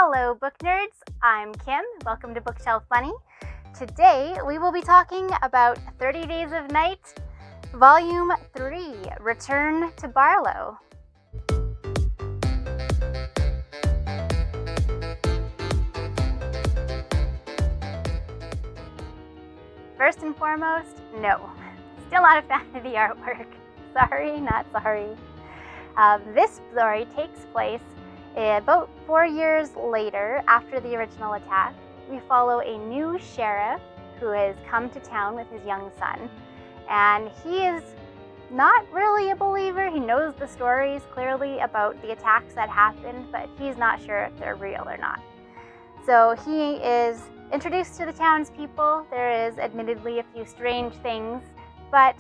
Hello book nerds, I'm Kim. Welcome to Bookshelf Bunny. Today we will be talking about 30 Days of Night, Volume 3, Return to Barlow. First and foremost, no. Still not a fan of the artwork. Sorry, not sorry. This story takes place about 4 years later after the original attack. We follow a new sheriff who has come to town with his young son, and he is not really a believer. He knows the stories clearly about the attacks that happened, but he's not sure if they're real or not. So he is introduced to the townspeople. There is admittedly a few strange things, but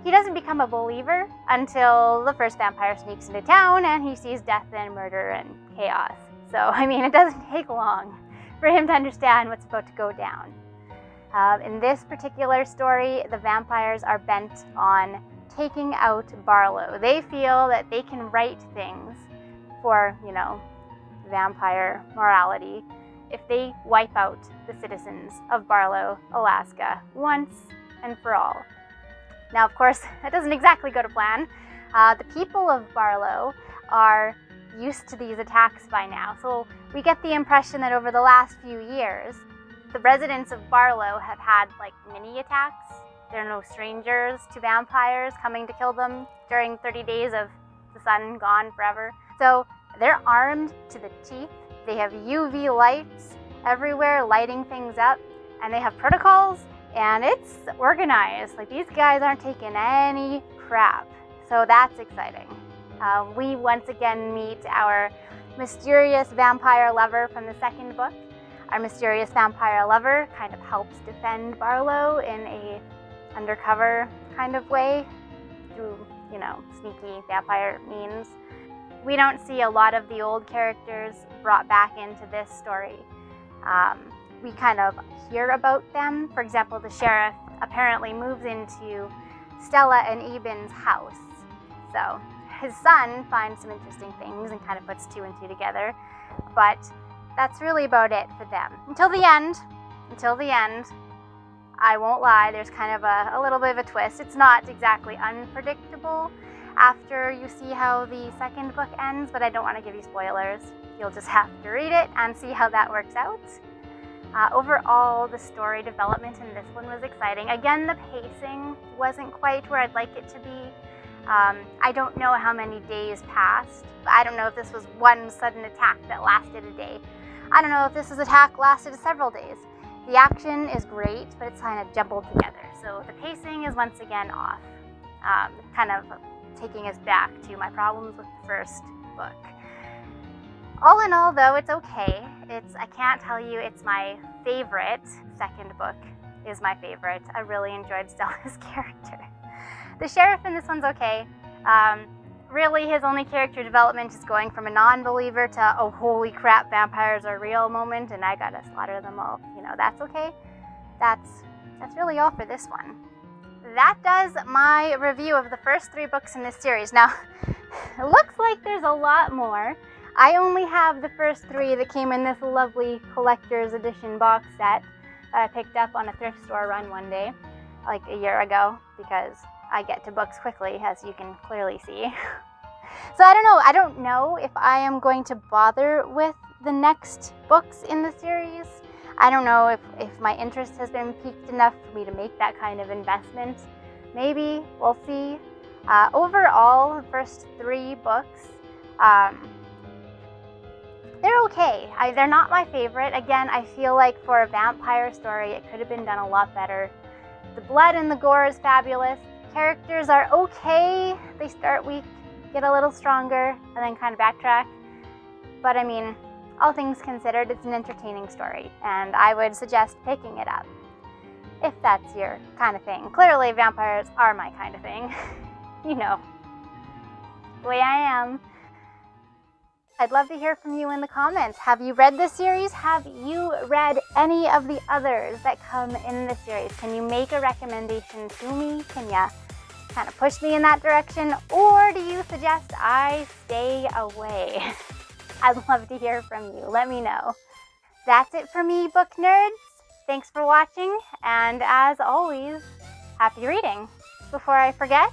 he doesn't become a believer until the first vampire sneaks into town and he sees death and murder and chaos. So, it doesn't take long for him to understand what's about to go down. In this particular story, the vampires are bent on taking out Barlow. They feel that they can right things for, vampire morality if they wipe out the citizens of Barlow, Alaska, once and for all. Now, of course, that doesn't exactly go to plan. The people of Barlow are used to these attacks by now, so we get the impression that over the last few years, the residents of Barlow have had mini attacks. They're no strangers to vampires coming to kill them during 30 days of the sun gone forever. So they're armed to the teeth. They have UV lights everywhere lighting things up, and they have protocols. And it's organized. These guys aren't taking any crap. So that's exciting. We once again meet our mysterious vampire lover from the second book. Our mysterious vampire lover kind of helps defend Barlow in a undercover kind of way through, sneaky vampire means. We don't see a lot of the old characters brought back into this story. We kind of hear about them. For example, the sheriff apparently moves into Stella and Eben's house. So his son finds some interesting things and kind of puts two and two together. But that's really about it for them. Until the end, I won't lie, there's kind of a little bit of a twist. It's not exactly unpredictable after you see how the second book ends, but I don't want to give you spoilers. You'll just have to read it and see how that works out. Overall, the story development in this one was exciting. Again, the pacing wasn't quite where I'd like it to be. I don't know how many days passed. I don't know if this was one sudden attack that lasted a day. I don't know if this attack lasted several days. The action is great, but it's kind of jumbled together. So the pacing is once again off, kind of taking us back to my problems with the first book. All in all, though, it's okay. I can't tell you it's my favorite. Second book is my favorite. I really enjoyed Stella's character. The sheriff in this one's okay. Really, his only character development is going from a non-believer to, oh, holy crap, vampires are real moment, and I gotta slaughter them all. That's okay. That's really all for this one. That does my review of the first 3 books in this series. Now, it looks like there's a lot more. I only have the first 3 that came in this lovely collector's edition box set that I picked up on a thrift store run one day, a year ago, because I get to books quickly, as you can clearly see. So I don't know if I am going to bother with the next books in the series. I don't know if my interest has been piqued enough for me to make that kind of investment. Maybe, we'll see. Overall, the first 3 books, they're okay. They're not my favorite. Again, I feel like for a vampire story, it could have been done a lot better. The blood and the gore is fabulous. Characters are okay. They start weak, get a little stronger, and then kind of backtrack. But all things considered, it's an entertaining story, and I would suggest picking it up if that's your kind of thing. Clearly, vampires are my kind of thing. The way I am. I'd love to hear from you in the comments. Have you read this series? Have you read any of the others that come in the series? Can you make a recommendation to me? Can you kind of push me in that direction? Or do you suggest I stay away? I'd love to hear from you. Let me know. That's it for me, book nerds. Thanks for watching, and as always, happy reading. Before I forget,